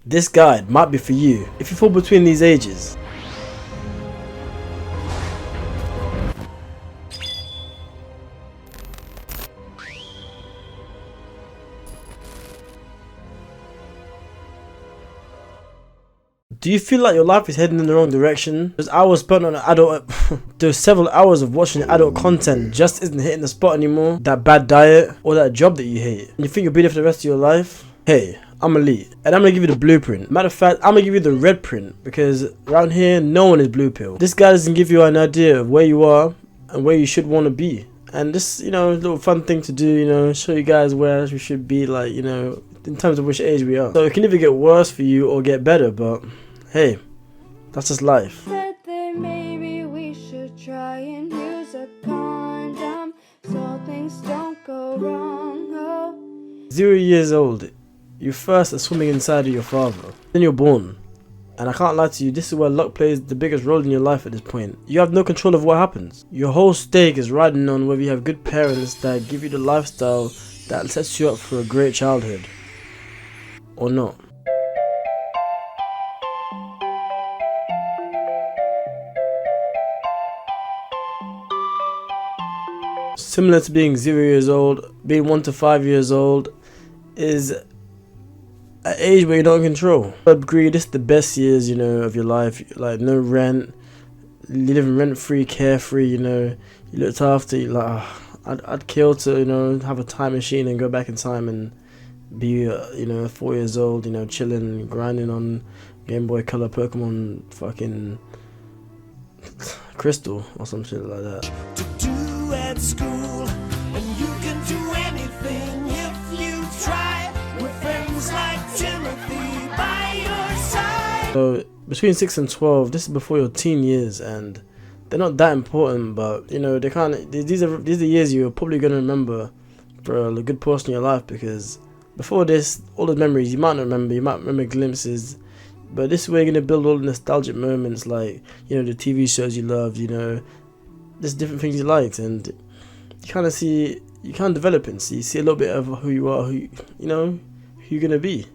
This guide might be for you if you fall between these ages. Do you feel like your life is heading in the wrong direction? Those hours spent on adult those several hours of watching adult content just isn't hitting the spot anymore? That bad diet or that job that you hate and you think you'll be there for the rest of your life? Hey, I'm Elite and I'm gonna give you the blueprint. Matter of fact, I'm gonna give you the red print because around here no one is blue pill. This guy doesn't give you an idea of where you are and where you should want to be. And this, little fun thing to do, show you guys where we should be, like, in terms of which age we are. So it can either get worse for you or get better, but hey, that's just life. Said that maybe we should try and use a condom so things don't go wrong. Oh. 0 years old, you first are swimming inside of your father. Then you're born. And I can't lie to you, this is where luck plays the biggest role in your life at this point. You have no control of what happens. Your whole stake is riding on whether you have good parents that give you the lifestyle that sets you up for a great childhood. Or not. Similar to being 0 years old, being 1 to 5 years old is an age where you're not in control. I agree, this is the best years, of your life. Like, no rent, you living rent-free, carefree, you looked after, you're like, I'd kill to, have a time machine and go back in time and be, 4 years old, chilling, grinding on Game Boy Color Pokemon fucking Crystal or some shit like that. At school, and you can do anything if you try, with friends like Timothy by your side. So between 6 and 12, this is before your teen years, and they're not that important, but they can't. These are years you're probably gonna remember for a good portion of your life, because before this, all the memories you might not remember. You might remember glimpses, but this is where you're gonna build all the nostalgic moments, like the TV shows you loved, there's different things you liked, and you kind of see, you kind of develop it, so you see a little bit of who you are, who you're gonna be.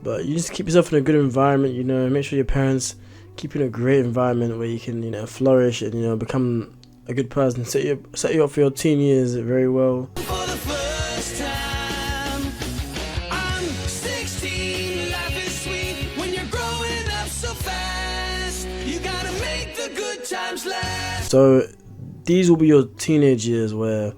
But you just keep yourself in a good environment, make sure your parents keep you in a great environment where you can, flourish and become a good person. Set you up for your teen years very well. For the first time, I'm 16. Life is sweet when you're growing up so fast. You gotta make the good times last. So these will be your teenage years where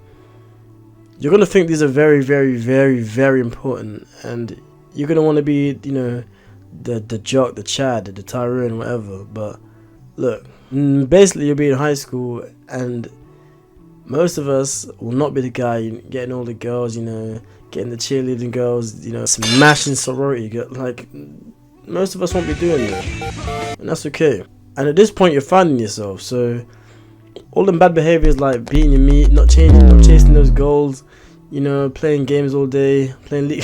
you're going to think these are very, very, very, very important, and you're going to want to be, the jock, the Chad, the Tyrone, whatever. But look, basically you'll be in high school, and most of us will not be the guy getting all the girls, getting the cheerleading girls, smashing sorority girls. Like, most of us won't be doing that, and that's okay. And at this point you're finding yourself, so all them bad behaviors like beating your meat, not chasing those goals, playing games all day, playing League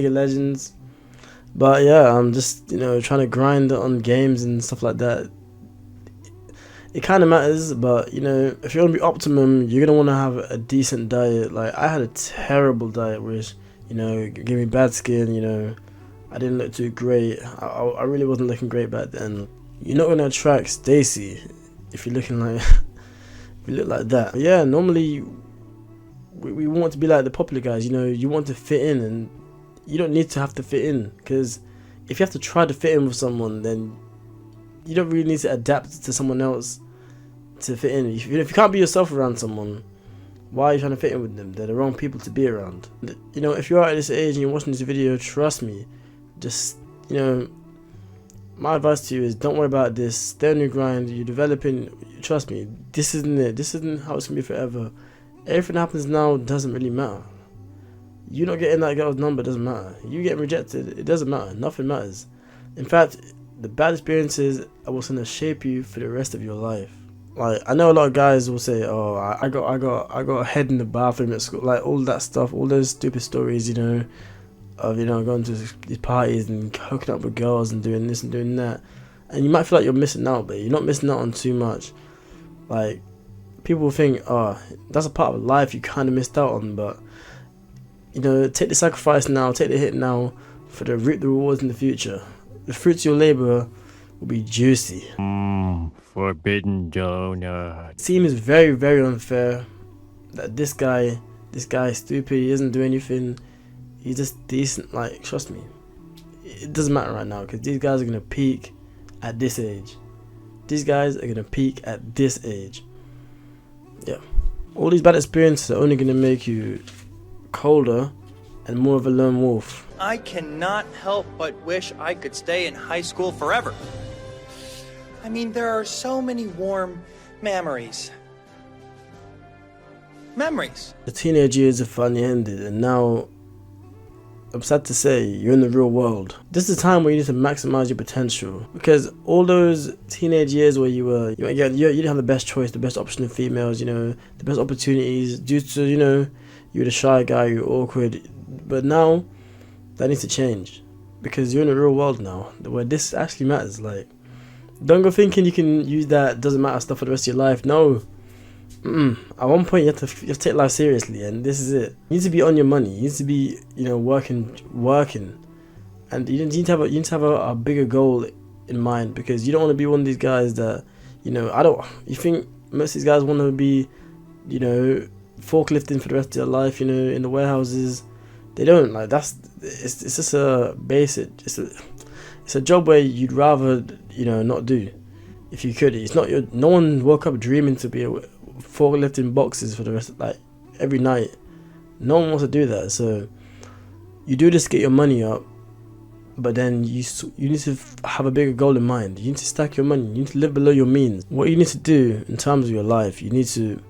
of Legends. But yeah, I'm just trying to grind on games and stuff like that. It kind of matters, but if you're gonna be optimum, you're gonna want to have a decent diet. Like, I had a terrible diet, which gave me bad skin. I didn't look too great. I really wasn't looking great back then. You're not gonna attract Stacy if you're looking like if you look like that. But yeah, normally we want to be like the popular guys. You want to fit in, and you don't need to have to fit in, because if you have to try to fit in with someone, then you don't really need to adapt to someone else to fit in. If you can't be yourself around someone, why are you trying to fit in with them? They're the wrong people to be around. If you're at this age and you're watching this video, trust me, just my advice to you is, don't worry about this. Stay on your grind. You're developing. Trust me, this isn't it. This isn't how it's gonna be forever. Everything that happens now doesn't really matter. You not getting that girl's number doesn't matter. You getting rejected, it doesn't matter. Nothing matters. In fact, the bad experiences are what's gonna shape you for the rest of your life. Like, I know a lot of guys will say, "Oh, I got a head in the bathroom at school," like all that stuff, all those stupid stories, of going to these parties and hooking up with girls and doing this and doing that, and you might feel like you're missing out, but you're not missing out on too much. Like, people think, oh, that's a part of life you kind of missed out on, but You know, take the sacrifice now, take the hit now, for the reap the rewards in the future. The fruits of your labor will be juicy. Forbidden donut. It seems very, very unfair that this guy is stupid. He doesn't do anything. He's just decent. Like, trust me, it doesn't matter right now because these guys are gonna peak at this age. These guys are gonna peak at this age. Yeah, all these bad experiences are only gonna make you colder and more of a lone wolf. I cannot help but wish I could stay in high school forever. I mean, there are so many warm memories. The teenage years are finally ended, and now I'm sad to say you're in the real world. This is a time where you need to maximize your potential, because all those teenage years where you didn't have the best choice, the best option of females, you know, the best opportunities due to, you know, you're the shy guy, you're awkward. But now that needs to change, because you're in the real world now where this actually matters. Like, don't go thinking you can use that doesn't matter stuff for the rest of your life. No. At one point you have to take life seriously, and this is it. You need to be on your money. You need to be, you know, working, and you need to have a bigger goal in mind, because you don't want to be one of these guys that, you know, you think most of these guys want to be, you know, forklifting for the rest of their life, you know, in the warehouses. They don't. Like, it's just a basic. It's a job where you'd rather, you know, not do if you could. It's not no one woke up dreaming to be forklifting boxes for the rest of, like, every night. No one wants to do that. So you do this to get your money up, but then you need to have a bigger goal in mind. You need to stack your money. You need to live below your means. What you need to do in terms of your life, you need to,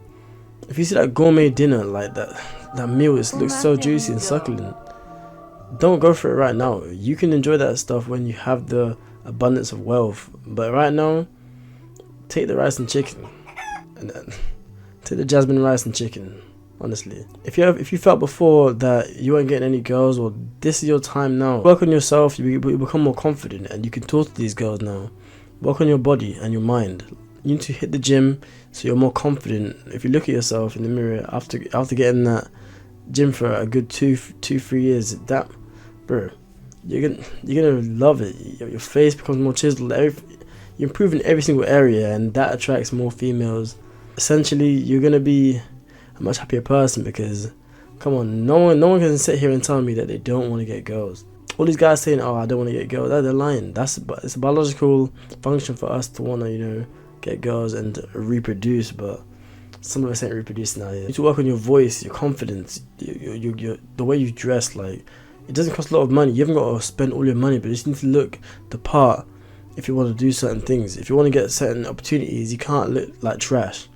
if you see that gourmet dinner, like that meal, looks so juicy and succulent, don't go for it right now. You can enjoy that stuff when you have the abundance of wealth, but right now, take the rice and chicken, and then take the jasmine rice and chicken. Honestly, if you felt before that you weren't getting any girls, well, this is your time now. Work on yourself. You become more confident, and you can talk to these girls now. Work on your body and your mind. You need to hit the gym so you're more confident. If you look at yourself in the mirror after getting that gym for a good 2-3 years, that, bro, you're gonna love it. Your face becomes more chiseled. You're improving every single area, and that attracts more females. Essentially, you're gonna be a much happier person, because, come on, no one can sit here and tell me that they don't want to get girls. All these guys saying, "Oh, I don't want to get girls," they're lying. It's a biological function for us to want to, you know, get girls and reproduce, but some of us ain't reproducing out here. You need to work on your voice, your confidence, the way you dress. Like, it doesn't cost a lot of money. You haven't got to spend all your money, but you just need to look the part if you want to do certain things. If you want to get certain opportunities, you can't look like trash.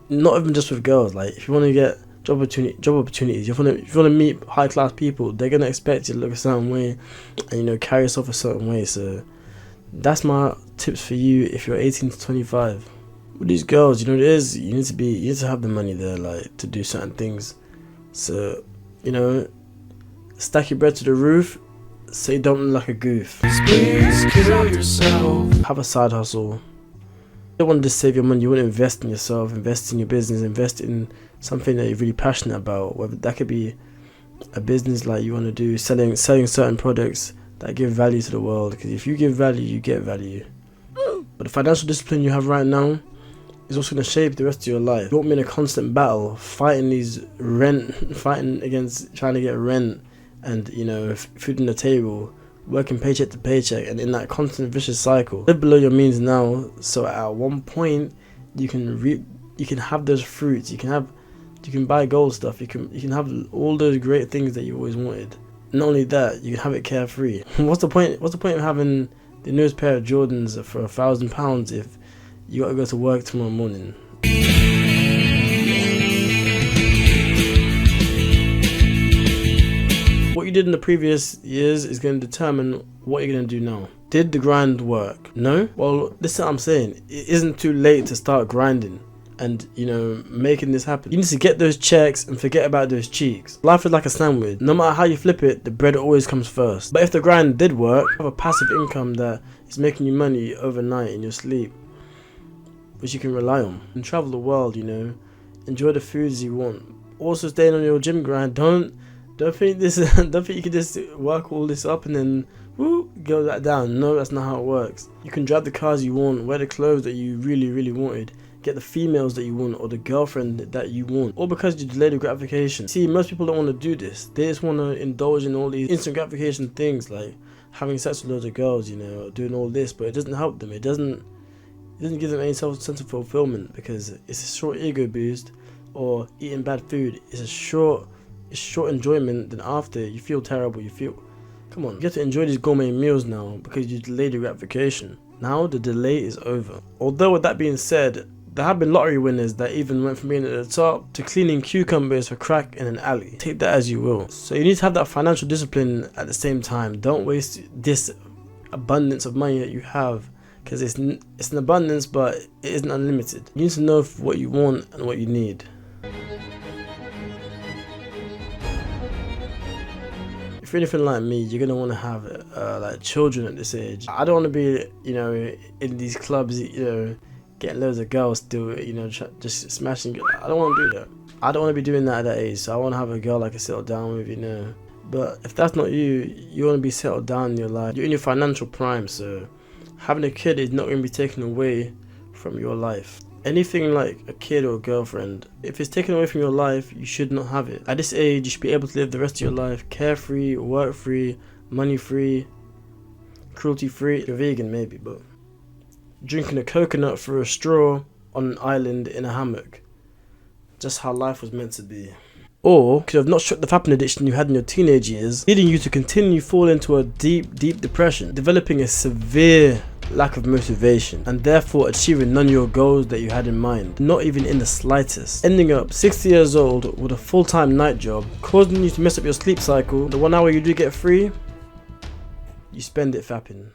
Not even just with girls. Like, if you want to get job opportunities, if you want to meet high class people, they're gonna expect you to look a certain way and, you know, carry yourself a certain way. So that's my tips for you if you're 18 to 25. With these girls, you know what it is, you need to have the money there, like, to do certain things. So, you know, stack your bread to the roof so you don't look like a goof. Please kill yourself. Have a side hustle. You don't want to just save your money. You want to invest in yourself, invest in your business, invest in something that you're really passionate about. Whether that could be a business, like you want to do, selling certain products that give value to the world. Because if you give value, you get value. But the financial discipline you have right now is also going to shape the rest of your life. You won't be in a constant battle fighting against trying to get rent and, you know, food on the table, working paycheck to paycheck, and in that constant vicious cycle. Live below your means now, so at one point you can have those fruits. You can buy gold stuff. You can have all those great things that you always wanted. Not only that, you can have it carefree. What's the point of having the newest pair of Jordans for £1,000 if you gotta go to work tomorrow morning? What you did in the previous years is going to determine what you're going to do now. Did the grind work? No? Well, this is what I'm saying. It isn't too late to start grinding and, you know, making this happen. You need to get those checks and forget about those cheeks. Life is like a sandwich. No matter how you flip it, the bread always comes first. But if the grind did work, you have a passive income that is making you money overnight in your sleep, which you can rely on. And travel the world, you know. Enjoy the foods you want. Also, staying on your gym grind. Don't Don't think this. Don't think you can just work all this up and then woo, go that down. No, that's not how it works. You can drive the cars you want, wear the clothes that you really wanted, get the females that you want or the girlfriend that you want, all because you delayed the gratification. See, most people don't want to do this. They just want to indulge in all these instant gratification things like having sex with loads of girls, you know, doing all this, but it doesn't help them. It doesn't give them any sense of fulfillment because it's a short ego boost, or eating bad food is short enjoyment. Then after you feel terrible, come on, you get to enjoy these gourmet meals now because you delayed the gratification. Now the delay is over. Although with that being said, there have been lottery winners that even went from being at the top to cleaning cucumbers for crack in an alley. Take that as you will. So you need to have that financial discipline at the same time. Don't waste this abundance of money that you have, because it's an abundance, but it isn't unlimited. You need to know what you want and what you need. If you're anything like me, you're gonna want to have like children at this age. I don't want to be, you know, in these clubs, you know, getting loads of girls still, you know, just smashing. I don't want to do that. I don't want to be doing that at that age. So I want to have a girl I can settle down with, you know. But if that's not you, you want to be settled down in your life. You're in your financial prime, so having a kid is not going to be taken away from your life. Anything like a kid or a girlfriend, if it's taken away from your life, you should not have it. At this age, you should be able to live the rest of your life carefree, work-free, money-free, cruelty-free. You're vegan maybe, but drinking a coconut through a straw on an island in a hammock. Just how life was meant to be. Or could have not struck the fapping addiction you had in your teenage years, leading you to continue fall into a deep depression, developing a severe lack of motivation, and therefore achieving none of your goals that you had in mind, not even in the slightest. Ending up 60 years old with a full-time night job, causing you to mess up your sleep cycle. The 1 hour you do get free, you spend it fapping.